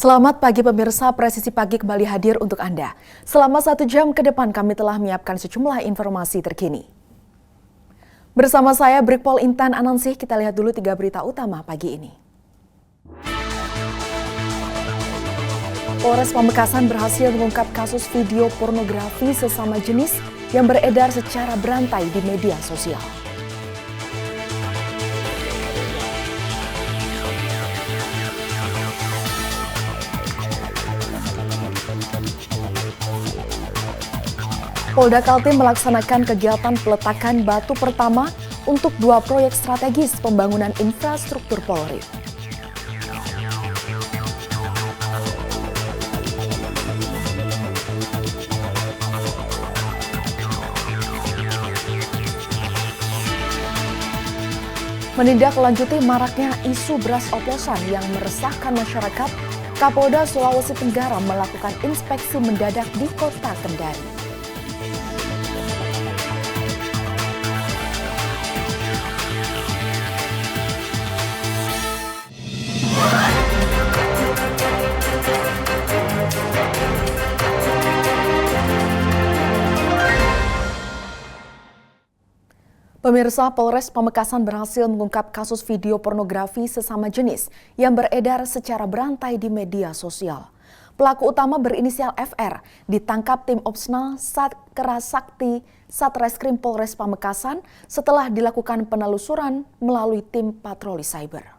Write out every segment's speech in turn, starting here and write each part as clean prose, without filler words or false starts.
Selamat pagi pemirsa, Presisi Pagi kembali hadir untuk Anda. Selama 1 jam ke depan kami telah menyiapkan sejumlah informasi terkini. Bersama saya Brigpol Intan Anansih, kita lihat dulu 3 berita utama pagi ini. Polres Pamekasan berhasil mengungkap kasus video pornografi sesama jenis yang beredar secara berantai di media sosial. Polda Kaltim melaksanakan kegiatan peletakan batu pertama untuk 2 proyek strategis pembangunan infrastruktur Polri. Menindaklanjuti maraknya isu beras oplosan yang meresahkan masyarakat, Kapolda Sulawesi Tenggara melakukan inspeksi mendadak di Kota Kendari. Pemirsa, Polres Pamekasan berhasil mengungkap kasus video pornografi sesama jenis yang beredar secara berantai di media sosial. Pelaku utama berinisial FR ditangkap tim Opsnal Satkerasakti Satreskrim Polres Pamekasan setelah dilakukan penelusuran melalui tim patroli cyber.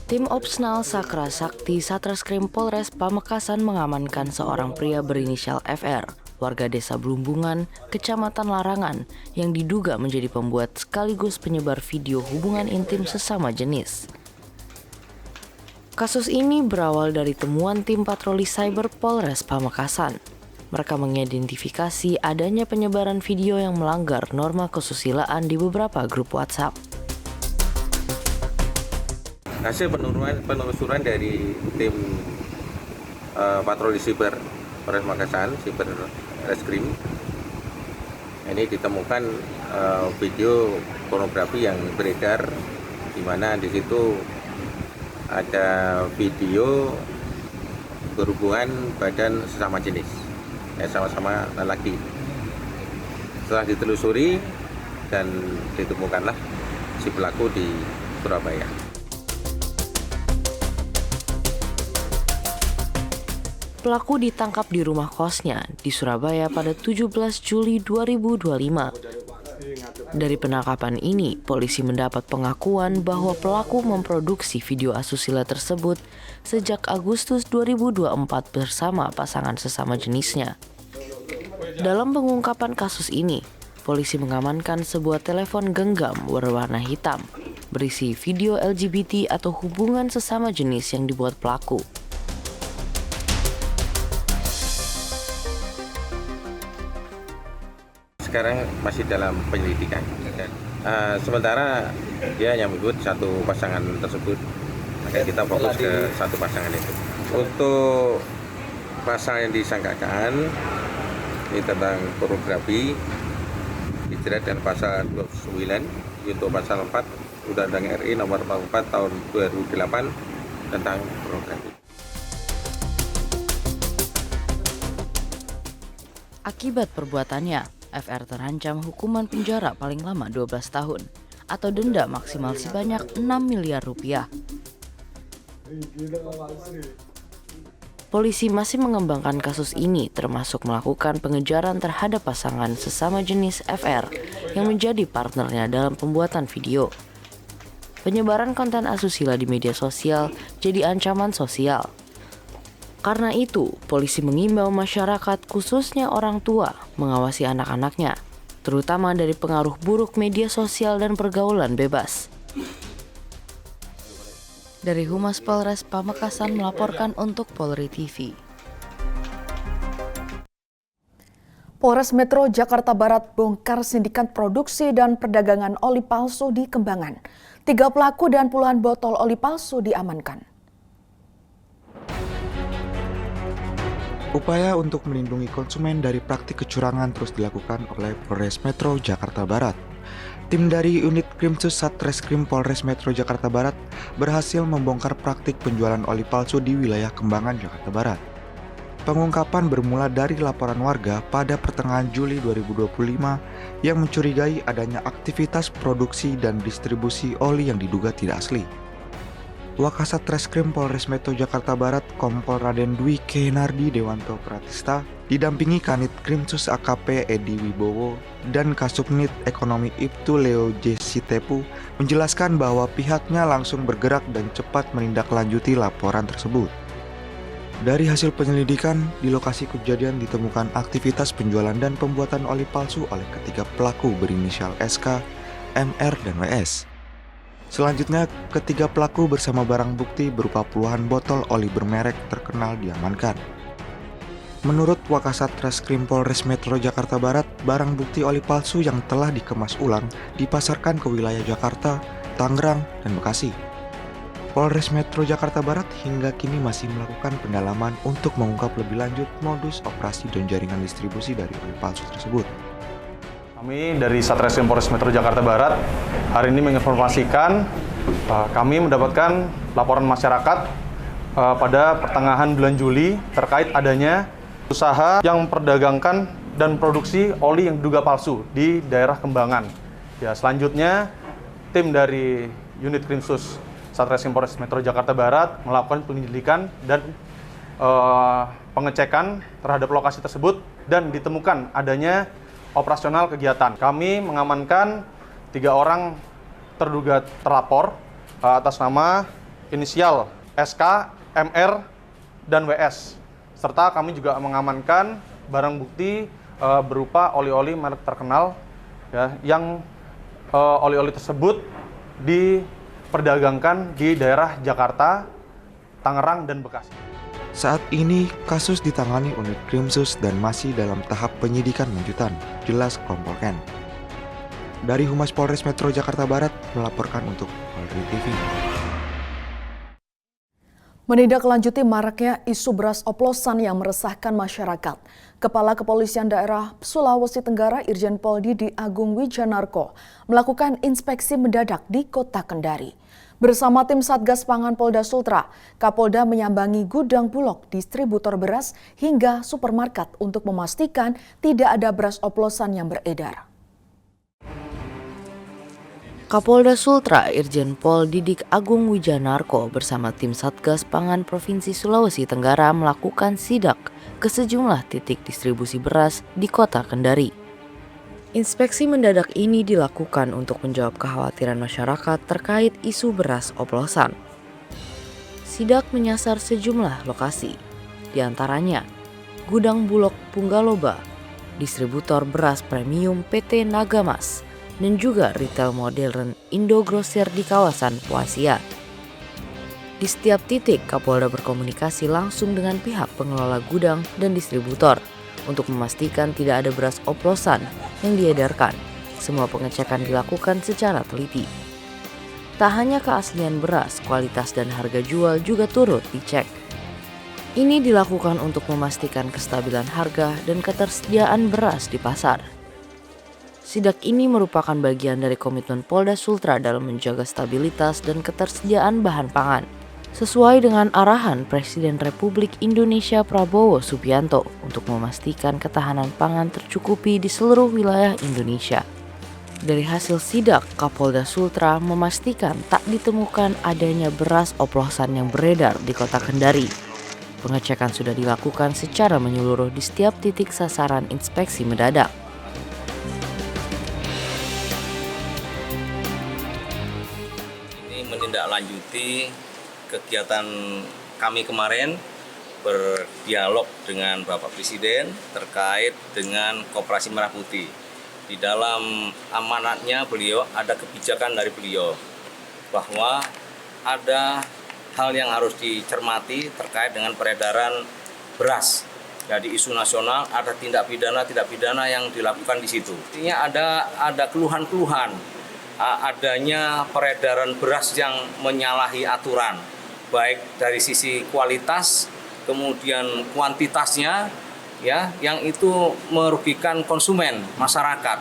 Tim Opsnal Sakrasakti Satreskrim Polres Pamekasan mengamankan seorang pria berinisial FR, warga desa Blumbungan, Kecamatan Larangan, yang diduga menjadi pembuat sekaligus penyebar video hubungan intim sesama jenis. Kasus ini berawal dari temuan tim patroli cyber Polres Pamekasan. Mereka mengidentifikasi adanya penyebaran video yang melanggar norma kesusilaan di beberapa grup WhatsApp. Hasil penelusuran dari tim patroli siber Polres Pamekasan, siber reskrim, ini ditemukan video pornografi yang beredar, di mana di situ ada video berhubungan badan sesama jenis, sama-sama lelaki. Setelah ditelusuri dan ditemukanlah si pelaku di Surabaya. Pelaku ditangkap di rumah kosnya di Surabaya pada 17 Juli 2025. Dari penangkapan ini, polisi mendapat pengakuan bahwa pelaku memproduksi video asusila tersebut sejak Agustus 2024 bersama pasangan sesama jenisnya. Dalam pengungkapan kasus ini, polisi mengamankan sebuah telepon genggam berwarna hitam berisi video LGBT atau hubungan sesama jenis yang dibuat pelaku. Sekarang masih dalam penyelidikan. Sementara dia hanya menyebut satu pasangan tersebut, maka kita fokus ke satu pasangan itu. Untuk pasal yang disangkakan ini tentang pornografi, dijerat dengan pasal 29 untuk pasal 4 Undang-Undang RI nomor 44 tahun 2008 tentang pornografi. Akibat perbuatannya, FR terancam hukuman penjara paling lama 12 tahun atau denda maksimal sebanyak 6 miliar rupiah. Polisi masih mengembangkan kasus ini termasuk melakukan pengejaran terhadap pasangan sesama jenis FR yang menjadi partnernya dalam pembuatan video. Penyebaran konten asusila di media sosial jadi ancaman sosial. Karena itu, polisi mengimbau masyarakat khususnya orang tua mengawasi anak-anaknya, terutama dari pengaruh buruk media sosial dan pergaulan bebas. Dari Humas Polres Pamekasan melaporkan untuk Polri TV. Polres Metro Jakarta Barat bongkar sindikat produksi dan perdagangan oli palsu di Kembangan. 3 pelaku dan puluhan botol oli palsu diamankan. Upaya untuk melindungi konsumen dari praktik kecurangan terus dilakukan oleh Polres Metro Jakarta Barat. Tim dari unit Krimsus Satreskrim Polres Metro Jakarta Barat berhasil membongkar praktik penjualan oli palsu di wilayah Kembangan, Jakarta Barat. Pengungkapan bermula dari laporan warga pada pertengahan Juli 2025 yang mencurigai adanya aktivitas produksi dan distribusi oli yang diduga tidak asli. Wakasat Reskrim Polres Metro Jakarta Barat Kompol Raden Dwi Kenardi Dewanto Pratista didampingi Kanit Krimsus AKP Edi Wibowo dan Kasubnit Ekonomi Ibtu Leo J. Sitepu menjelaskan bahwa pihaknya langsung bergerak dan cepat menindaklanjuti laporan tersebut. Dari hasil penyelidikan, di lokasi kejadian ditemukan aktivitas penjualan dan pembuatan oli palsu oleh ketiga pelaku berinisial SK, MR, dan WS. Selanjutnya, ketiga pelaku bersama barang bukti berupa puluhan botol oli bermerek terkenal diamankan. Menurut Wakasat Reskrim Polres Metro Jakarta Barat, barang bukti oli palsu yang telah dikemas ulang dipasarkan ke wilayah Jakarta, Tangerang, dan Bekasi. Polres Metro Jakarta Barat hingga kini masih melakukan pendalaman untuk mengungkap lebih lanjut modus operasi dan jaringan distribusi dari oli palsu tersebut. Kami dari Satreskrim Polres Metro Jakarta Barat hari ini menginformasikan kami mendapatkan laporan masyarakat pada pertengahan bulan Juli terkait adanya usaha yang memperdagangkan dan produksi oli yang diduga palsu di daerah Kembangan. Ya, selanjutnya tim dari unit Krimsus Satreskrim Polres Metro Jakarta Barat melakukan penyelidikan dan pengecekan terhadap lokasi tersebut dan ditemukan adanya operasional kegiatan. Kami mengamankan 3 orang terduga terlapor atas nama inisial SK, MR, dan WS. Serta kami juga mengamankan barang bukti berupa oli-oli merek terkenal ya, yang oli-oli tersebut diperdagangkan di daerah Jakarta, Tangerang, dan Bekasi. Saat ini, kasus ditangani unit Krimsus dan masih dalam tahap penyidikan lanjutan, jelas Kompol Ken. Dari Humas Polres Metro Jakarta Barat melaporkan untuk Polri TV. Menindaklanjuti maraknya isu beras oplosan yang meresahkan masyarakat, Kepala Kepolisian Daerah Sulawesi Tenggara Irjen Pol Didi Agung Wijanarko melakukan inspeksi mendadak di Kota Kendari. Bersama tim Satgas Pangan Polda Sultra, Kapolda menyambangi gudang Bulog, distributor beras, hingga supermarket untuk memastikan tidak ada beras oplosan yang beredar. Kapolda Sultra Irjen Pol Didi Agung Wijanarko bersama tim Satgas Pangan Provinsi Sulawesi Tenggara melakukan sidak ke sejumlah titik distribusi beras di Kota Kendari. Inspeksi mendadak ini dilakukan untuk menjawab kekhawatiran masyarakat terkait isu beras oplosan. Sidak menyasar sejumlah lokasi, diantaranya Gudang Bulog Punggaloba, distributor beras premium PT Nagamas, dan juga retail modern Indogrosir di kawasan Poasia. Di setiap titik, Kapolda berkomunikasi langsung dengan pihak pengelola gudang dan distributor untuk memastikan tidak ada beras oplosan yang diedarkan. Semua pengecekan dilakukan secara teliti. Tak hanya keaslian beras, kualitas dan harga jual juga turut dicek. Ini dilakukan untuk memastikan kestabilan harga dan ketersediaan beras di pasar. Sidak ini merupakan bagian dari komitmen Polda Sultra dalam menjaga stabilitas dan ketersediaan bahan pangan, sesuai dengan arahan Presiden Republik Indonesia Prabowo Subianto untuk memastikan ketahanan pangan tercukupi di seluruh wilayah Indonesia. Dari hasil sidak, Kapolda Sultra memastikan tak ditemukan adanya beras oplosan yang beredar di Kota Kendari. Pengecekan sudah dilakukan secara menyeluruh di setiap titik sasaran inspeksi mendadak. Ini menindaklanjuti kegiatan kami kemarin berdialog dengan Bapak Presiden terkait dengan Koperasi Merah Putih. Di dalam amanatnya beliau ada kebijakan dari beliau bahwa ada hal yang harus dicermati terkait dengan peredaran beras. Jadi isu nasional ada tindak pidana yang dilakukan di situ. Artinya ada keluhan-keluhan adanya peredaran beras yang menyalahi aturan, baik dari sisi kualitas kemudian kuantitasnya, ya, yang itu merugikan konsumen, masyarakat.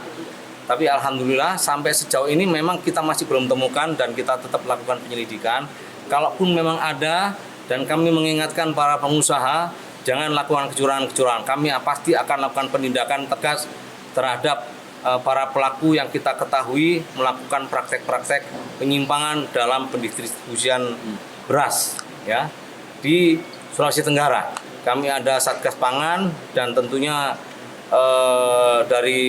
Tapi alhamdulillah sampai sejauh ini memang kita masih belum temukan dan kita tetap lakukan penyelidikan. Kalaupun memang ada, dan kami mengingatkan para pengusaha jangan lakukan kecurangan-kecurangan. Kami pasti akan lakukan penindakan tegas terhadap para pelaku yang kita ketahui melakukan praktek-praktek penyimpangan dalam pendistribusian beras, ya, di Sulawesi Tenggara. Kami ada Satgas Pangan dan tentunya dari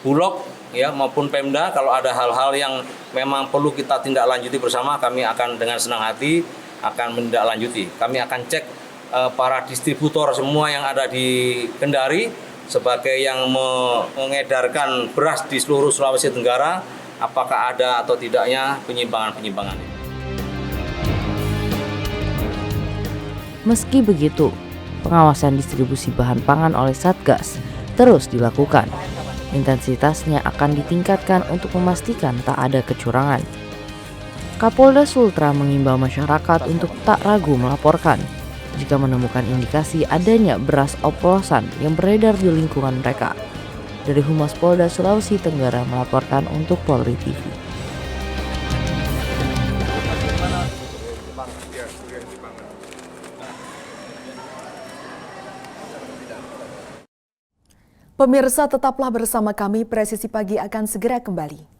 Bulog, ya, maupun Pemda, kalau ada hal-hal yang memang perlu kita tindak lanjuti bersama, kami akan dengan senang hati akan menindaklanjuti. Kami akan cek para distributor semua yang ada di Kendari sebagai yang mengedarkan beras di seluruh Sulawesi Tenggara, apakah ada atau tidaknya penyimpangan-penyimpangan ini. Meski begitu, pengawasan distribusi bahan pangan oleh Satgas terus dilakukan. Intensitasnya akan ditingkatkan untuk memastikan tak ada kecurangan. Kapolda Sultra mengimbau masyarakat untuk tak ragu melaporkan jika menemukan indikasi adanya beras oplosan yang beredar di lingkungan mereka. Dari Humas Polda Sulawesi Tenggara melaporkan untuk Polri TV. Pemirsa, tetaplah bersama kami, Presisi Pagi akan segera kembali.